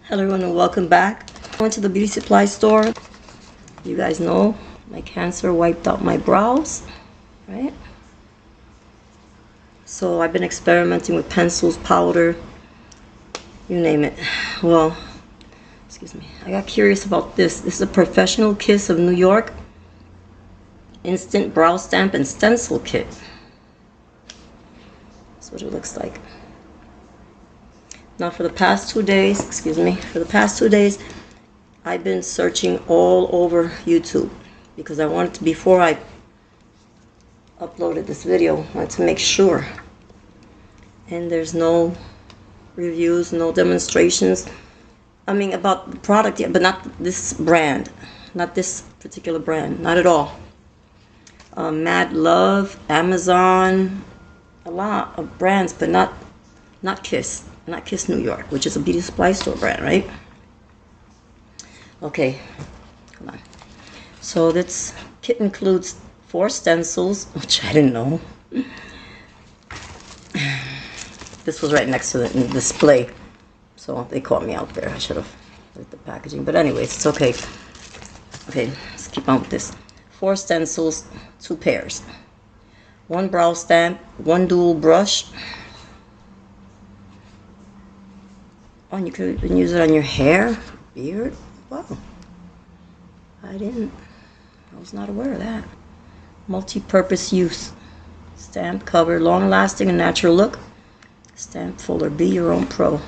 Hello everyone and welcome back. I went to the beauty supply store. You guys know my cancer wiped out my brows, right? So I've been experimenting with pencils, powder, you name it. Well, excuse me. I got curious about this. This is a Professional Kiss of New York Instant Brow Stamp and Stencil Kit. That's what it looks like. Now for the past 2 days, I've been searching all over YouTube because I wanted to, before I uploaded this video, I wanted to make sure. And there's no reviews, no demonstrations. I mean, about the product yet, but not this brand, not this particular brand, not at all. Mad Love, Amazon, a lot of brands, but not Kiss. Not Kiss New York, which is a beauty supply store brand, right? Okay, hold on. So this kit includes 4 stencils, which I didn't know. This was right next to the display, so they caught me out there. I should have read the packaging, but anyways, it's okay. Okay, let's keep on with this. 4 stencils, 2 pairs. 1 brow stamp, 1 dual brush. Oh, and you could use it on your hair, beard. Wow. I was not aware of that. Multi-purpose use. Stamp cover, long-lasting and natural look. Stamp folder, be your own pro.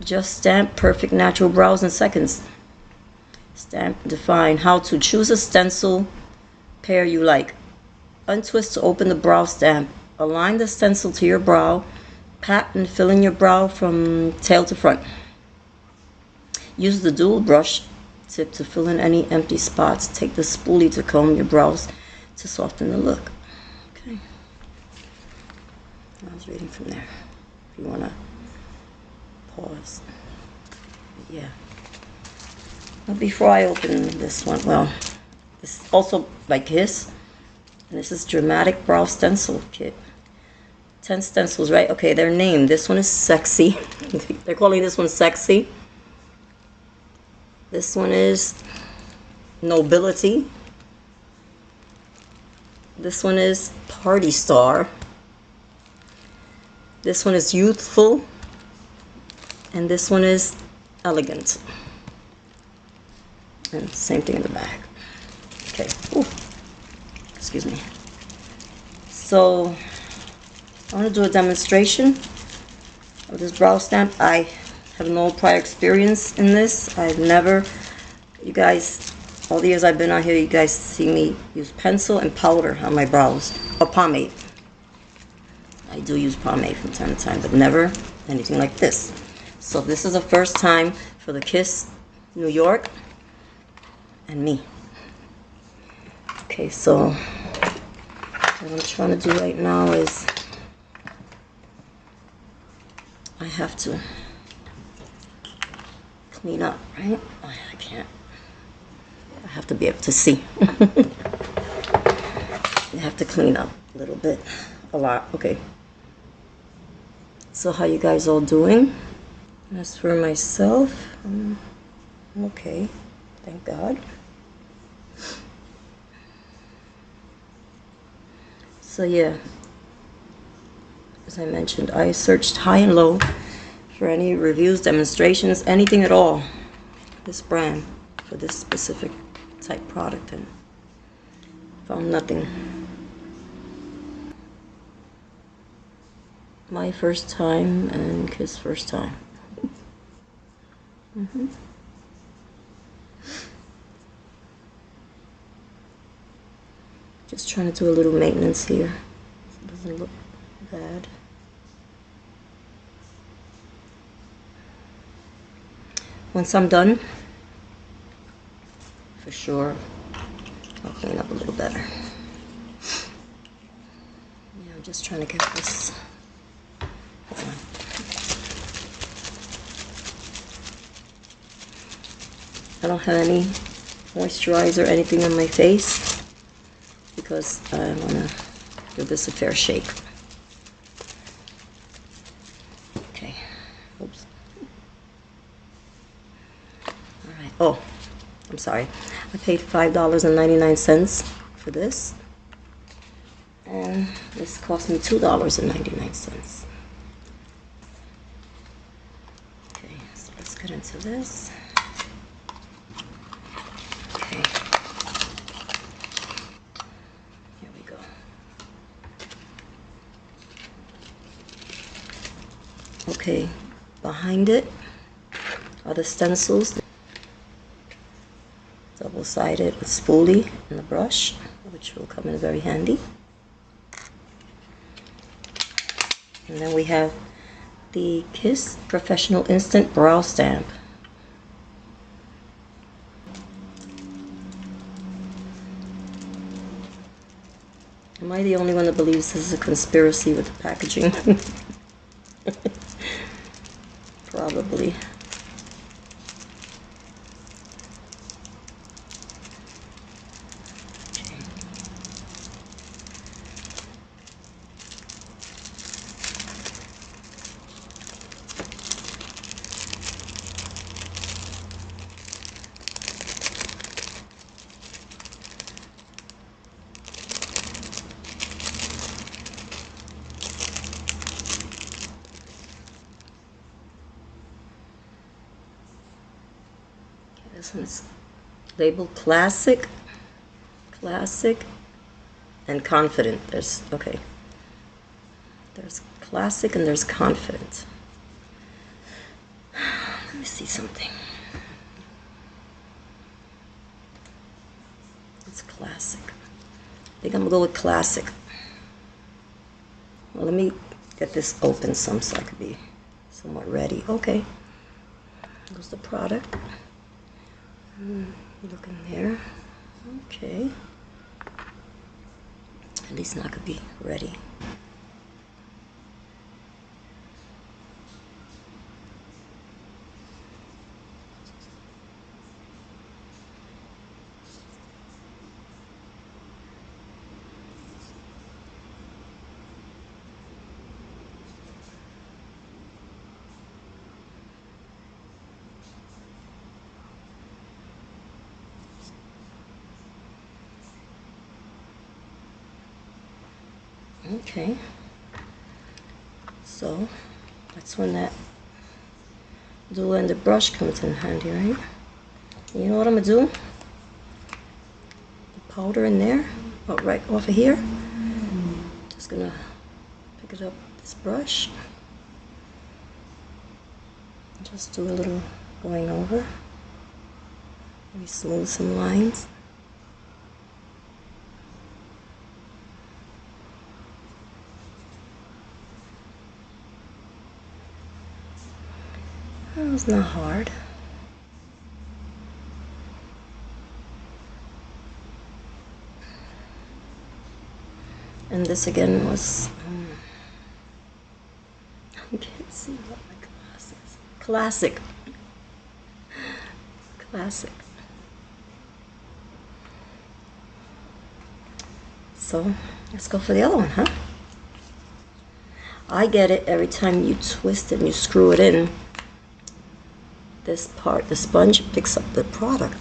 Just stamp perfect natural brows in seconds. Stamp define how to choose a stencil pair you like. Untwist to open the brow stamp. Align the stencil to your brow. Pat and fill in your brow from tail to front. Use the dual brush tip to fill in any empty spots. Take the spoolie to comb your brows to soften the look. Okay. I was reading from there. If you want to pause. But yeah. But before I open this one, well, this is also by Kiss. And this is Dramatic Brow Stencil Kit. 10 stencils, right? Okay, they're named. This one is Sexy. They're calling this one Sexy. This one is Nobility. This one is Party Star. This one is Youthful. And this one is Elegant. And same thing in the back. Okay. Ooh. Excuse me. So I want to do a demonstration of this brow stamp. I have no prior experience in this. I've never, you guys, all the years I've been out here, you guys see me use pencil and powder on my brows, or pomade. I do use pomade from time to time, but never anything like this. So this is the first time for the Kiss New York and me. Okay, so what I'm trying to do right now is I have to clean up, right? I can't. I have to be able to see. You have to clean up a little bit, a lot. Okay. So how you guys all doing? As for myself, I'm okay. Thank God. So yeah. As I mentioned, I searched high and low for any reviews, demonstrations, anything at all. This brand for this specific type product, and found nothing. My first time and Kiss first time. Just trying to do a little maintenance here. It doesn't look bad. Once I'm done, for sure, I'll clean up a little better. Yeah, I'm just trying to get this. Hold on. I don't have any moisturizer or anything on my face because I want to give this a fair shake. Okay. Oh, I'm sorry. I paid $5.99 for this. And this cost me $2.99. Okay, so let's get into this. Okay. Here we go. Okay, behind it are the stencils. Double-sided with spoolie and the brush, which will come in very handy. And then we have the Kiss Professional Instant Brow Stamp. Am I the only one that believes this is a conspiracy with the packaging? Probably. This one's labeled Classic, and Confident. There's Classic and there's Confident. Let me see something. It's Classic. I think I'm gonna go with Classic. Well, let me get this open some so I could be somewhat ready. Okay. Here's the product. Look in there. Okay. At least now I could be ready. Okay, so that's when that dual-ended brush comes in handy, right? You know what I'm gonna do? The powder in there, right off of here. Just gonna pick it up with this brush. Just do a little going over. Maybe smooth some lines. That was not hard. And this again was, I can't see what my glasses. Classic. Classic. So let's go for the other one, huh? I get it every time you twist it and you screw it in. This part, the sponge picks up the product.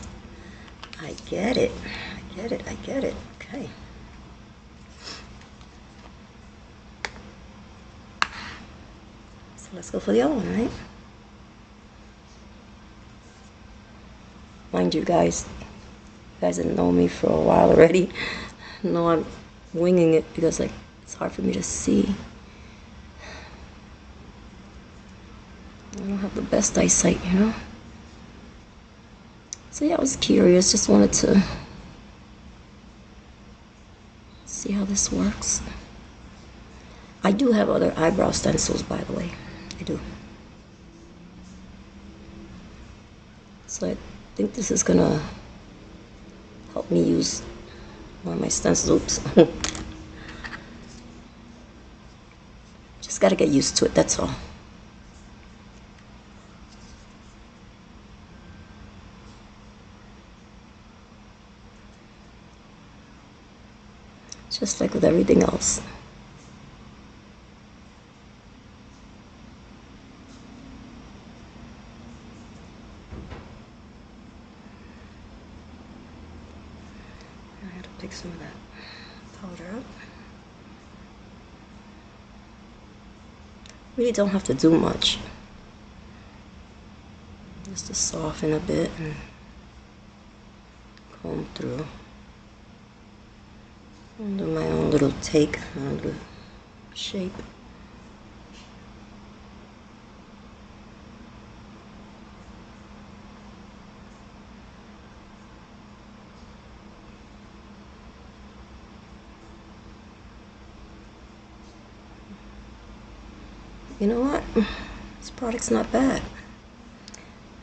I get it. I get it. I get it. Okay. So let's go for the other one, right? Mind you guys that know me for a while already know I'm winging it because like it's hard for me to see. I don't have the best eyesight, you know? So yeah, I was curious, just wanted to see how this works. I do have other eyebrow stencils, by the way. I do. So I think this is gonna help me use more of my stencils. Oops. Just gotta get used to it, that's all. Just like with everything else. take some of that powder up. Really don't have to do much. Just to soften a bit and comb through. And do my own little take, my own little shape. You know what? This product's not bad.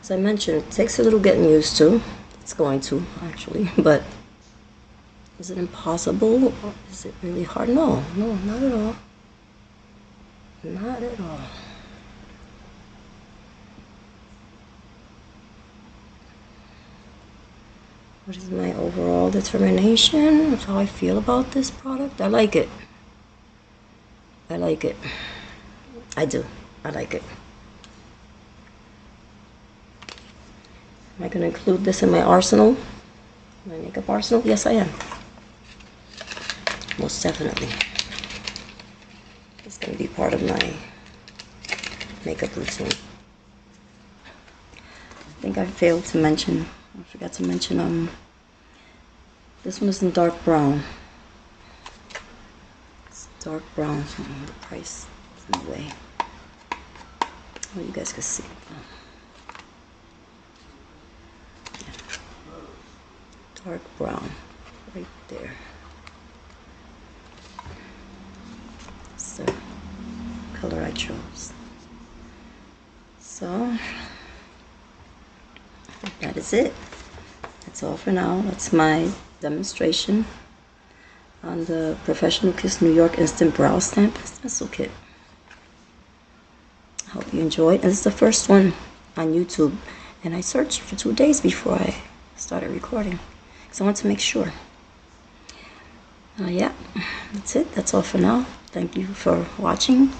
As I mentioned, it takes a little getting used to. It's going to, actually, but is it impossible? Or is it really hard? No, not at all. Not at all. What is my overall determination of how I feel about this product? I like it. I like it. I do. I like it. Am I going to include this in my arsenal? My makeup arsenal? Yes, I am. Most definitely. It's going to be part of my makeup routine. I think I failed to mention, I forgot to mention, this one is in dark brown. It's dark brown. The price is in the way. Oh, you guys can see. Yeah. Dark brown, right there. That's the color I chose. So that is it. That's all for now. That's my demonstration on the Professional Kiss New York Instant Brow Stamp Stencil Kit. I hope you enjoyed. And it's the first one on YouTube, and I searched for 2 days before I started recording because I want to make sure. Yeah, that's it. That's all for now. Thank you for watching.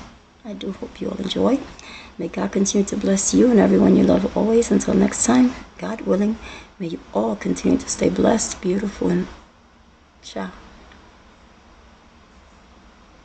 I do hope you all enjoyed. May God continue to bless you and everyone you love always. Until next time, God willing, may you all continue to stay blessed, beautiful, and ciao.